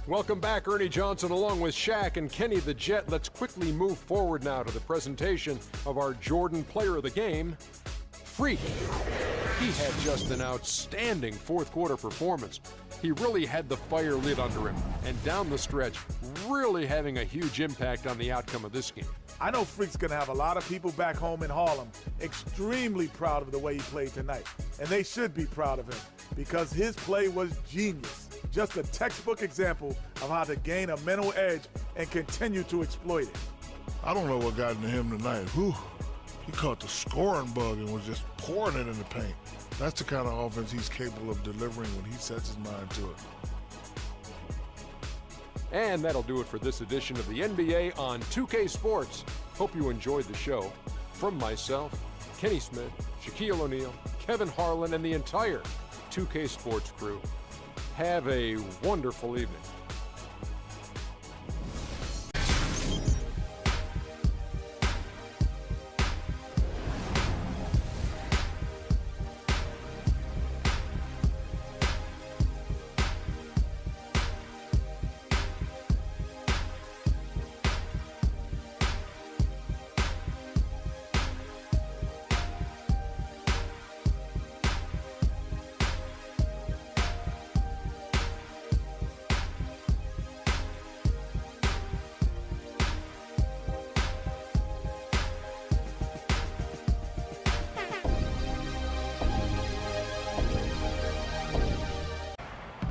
Welcome back, Ernie Johnson, along with Shaq and Kenny the Jet. Let's quickly move forward now to the presentation of our Jordan Player of the Game, Freak. He had just an outstanding fourth quarter performance. He really had the fire lit under him, and down the stretch, really having a huge impact on the outcome of this game. I know Freak's going to have a lot of people back home in Harlem extremely proud of the way he played tonight, and they should be proud of him because his play was genius. Just a textbook example of how to gain a mental edge and continue to exploit it. I don't know what got into him tonight. Whew. He caught the scoring bug and was just pouring it in the paint. That's the kind of offense he's capable of delivering when he sets his mind to it. And that'll do it for this edition of the NBA on 2K Sports. Hope you enjoyed the show. From myself, Kenny Smith, Shaquille O'Neal, Kevin Harlan, and the entire 2K Sports crew, have a wonderful evening.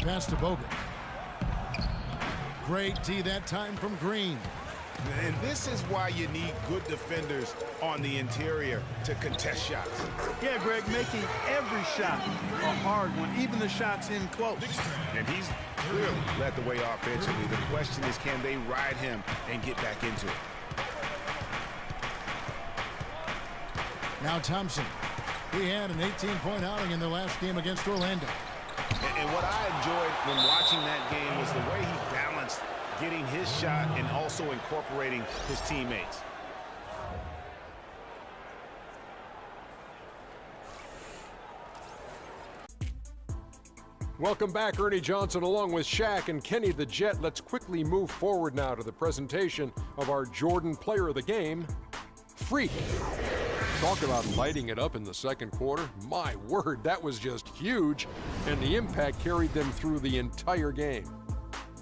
Pass to Bogut. Great D that time from Green. And this is why you need good defenders on the interior to contest shots. Yeah, Greg, making every shot a hard one, even the shots in close. And he's clearly led the way offensively. The question is, can they ride him and get back into it? Now Thompson. He had an 18-point outing in the last game against Orlando. And what I enjoyed when watching that game was the way he balanced getting his shot and also incorporating his teammates. Welcome back, Ernie Johnson, along with Shaq and Kenny the Jet. Let's quickly move forward now to the presentation of our Jordan Player of the Game, Freak. Talk about lighting it up in the second quarter. My word, that was just huge, and the impact carried them through the entire game.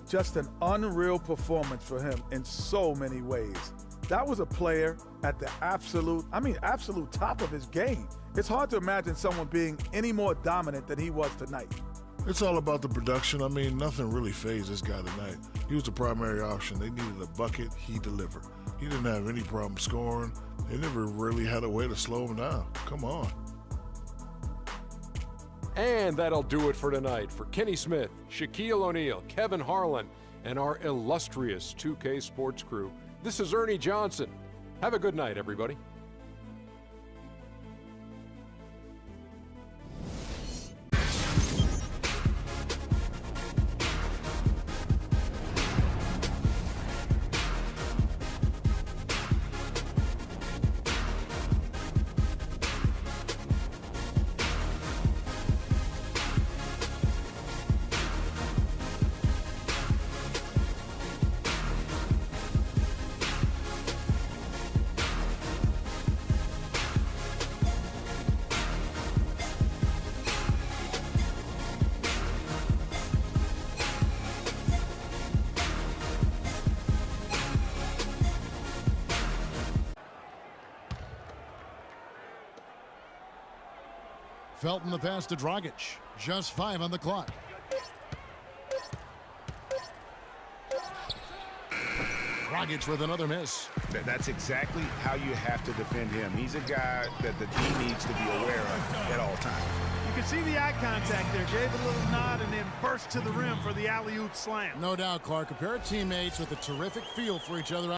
Just an unreal performance for him in so many ways. That was a player at the absolute top of his game. It's hard to imagine someone being any more dominant than he was tonight. It's all about the production. I mean, nothing really fazed this guy tonight. He was the primary option. They needed a bucket. He delivered. He didn't have any problem scoring. They never really had a way to slow him down. Come on. And that'll do it for tonight. For Kenny Smith, Shaquille O'Neal, Kevin Harlan, and our illustrious 2K Sports crew, this is Ernie Johnson. Have a good night, everybody. Felton the pass to Dragic. Just 5 on the clock. Dragic with another miss. That's exactly how you have to defend him. He's a guy that the team needs to be aware of at all times. You can see the eye contact there. Gave a little nod and then burst to the rim for the alley-oop slam. No doubt, Clark. A pair of teammates with a terrific feel for each other.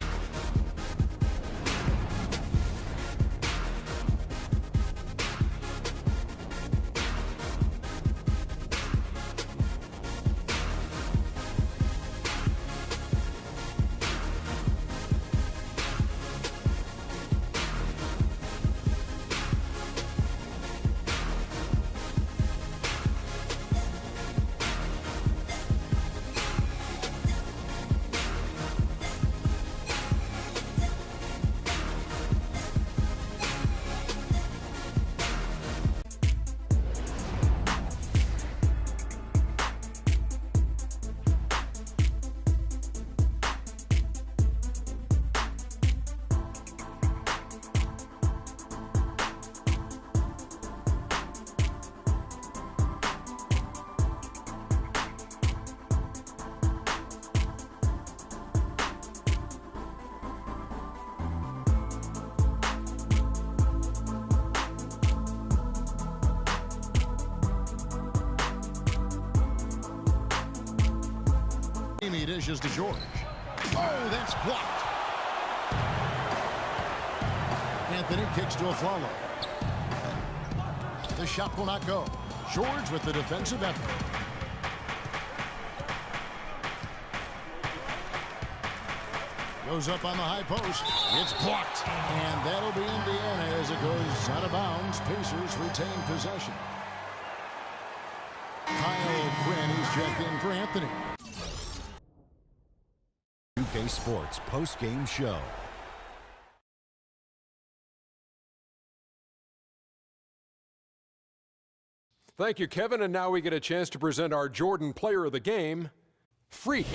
dishes to George. Oh, that's blocked. Anthony kicks to a follow. The shot will not go. George with the defensive effort. Goes up on the high post. It's blocked. And that'll be Indiana as it goes out of bounds. Pacers retain possession. Kyle Quinn is checked in for Anthony. 2K Sports post-game show. Thank you, Kevin. And now we get a chance to present our Jordan Player of the Game, Freak.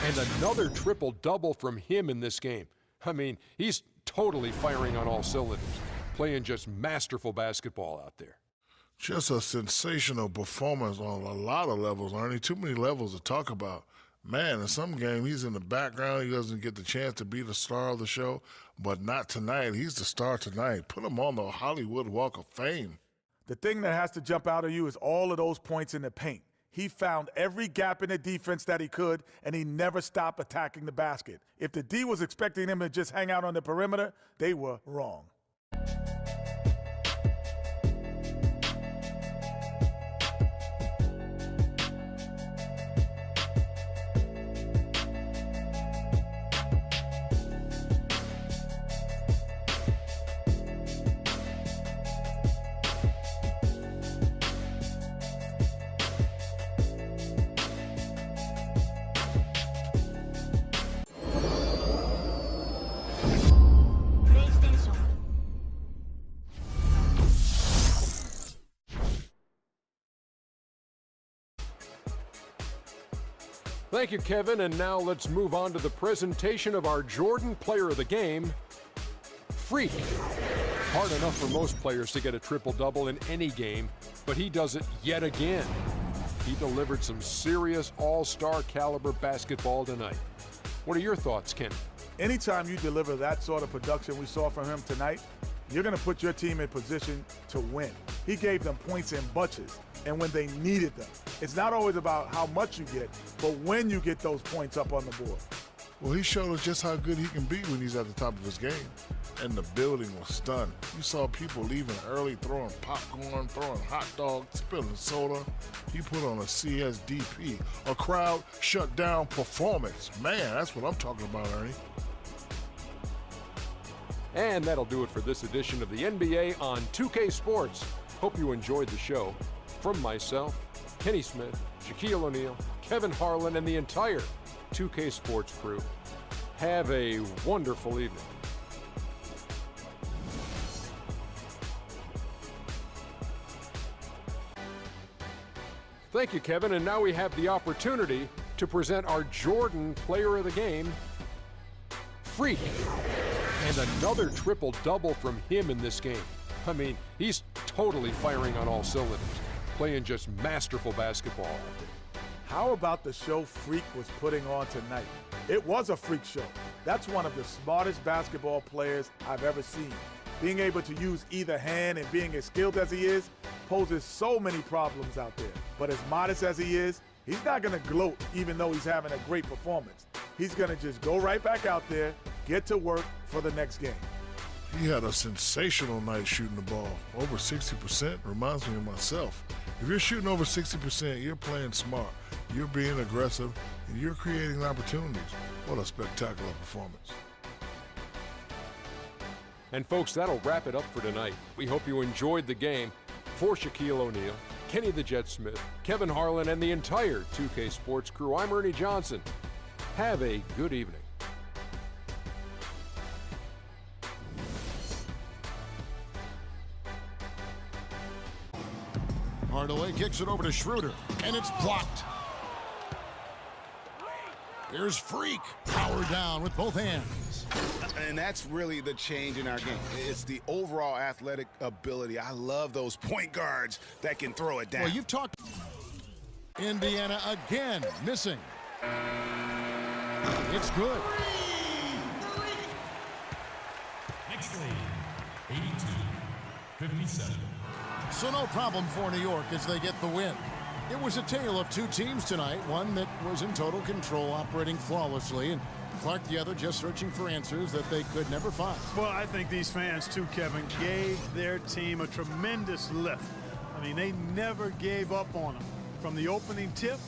And another triple-double from him in this game. I mean, he's totally firing on all cylinders, playing just masterful basketball out there. Just a sensational performance on a lot of levels, Ernie. Too many levels to talk about. Man, in some game, he's in the background. He doesn't get the chance to be the star of the show, but not tonight. He's the star tonight. Put him on the Hollywood Walk of Fame. The thing that has to jump out at you is all of those points in the paint. He found every gap in the defense that he could, and he never stopped attacking the basket. If the D was expecting him to just hang out on the perimeter, they were wrong. Thank you, Kevin. And now let's move on to the presentation of our Jordan Player of the Game, Freak. Hard enough for most players to get a triple-double in any game, but he does it yet again. He delivered some serious all-star caliber basketball tonight. What are your thoughts, Ken? Anytime you deliver that sort of production we saw from him tonight, you're going to put your team in position to win. He gave them points in bunches, and when they needed them. It's not always about how much you get, but when you get those points up on the board. Well, he showed us just how good he can be when he's at the top of his game. And the building was stunned. You saw people leaving early, throwing popcorn, throwing hot dogs, spilling soda. He put on a CSDP, a crowd shut down performance. Man, that's what I'm talking about, Ernie. And that'll do it for this edition of the NBA on 2K Sports. Hope you enjoyed the show. From myself, Kenny Smith, Shaquille O'Neal, Kevin Harlan, and the entire 2K Sports crew, have a wonderful evening. Thank you, Kevin. And now we have the opportunity to present our Jordan Player of the Game, Freak. And another triple-double from him in this game. I mean, he's totally firing on all cylinders, playing just masterful basketball out there. How about the show Freak was putting on tonight? It was a freak show. That's one of the smartest basketball players I've ever seen. Being able to use either hand and being as skilled as he is poses so many problems out there. But as modest as he is, he's not going to gloat even though he's having a great performance. He's going to just go right back out there, get to work for the next game. He had a sensational night shooting the ball. Over 60% reminds me of myself. If you're shooting over 60%, you're playing smart. You're being aggressive, and you're creating opportunities. What a spectacular performance. And folks, that'll wrap it up for tonight. We hope you enjoyed the game. For Shaquille O'Neal, Kenny the Jet Smith, Kevin Harlan, and the entire 2K Sports crew, I'm Ernie Johnson. Have a good evening. Hardaway kicks it over to Schroeder, and it's blocked. Here's Freak, power down with both hands. And that's really the change in our game. It's the overall athletic ability. I love those point guards that can throw it down. Well, you've talked. Indiana again missing. It's good. Next lead, 82-57. So no problem for New York as they get the win. It was a tale of two teams tonight, one that was in total control, operating flawlessly, and Clark the other just searching for answers that they could never find. Well, I think these fans, too, Kevin, gave their team a tremendous lift. I mean, they never gave up on them. From the opening tip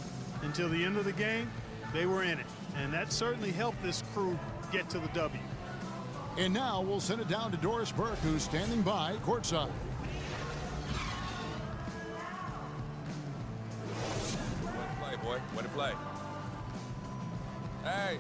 until the end of the game, they were in it. And that certainly helped this crew get to the W. And now we'll send it down to Doris Burke, who's standing by courtside. Way to play, boy. Way to play. Hey.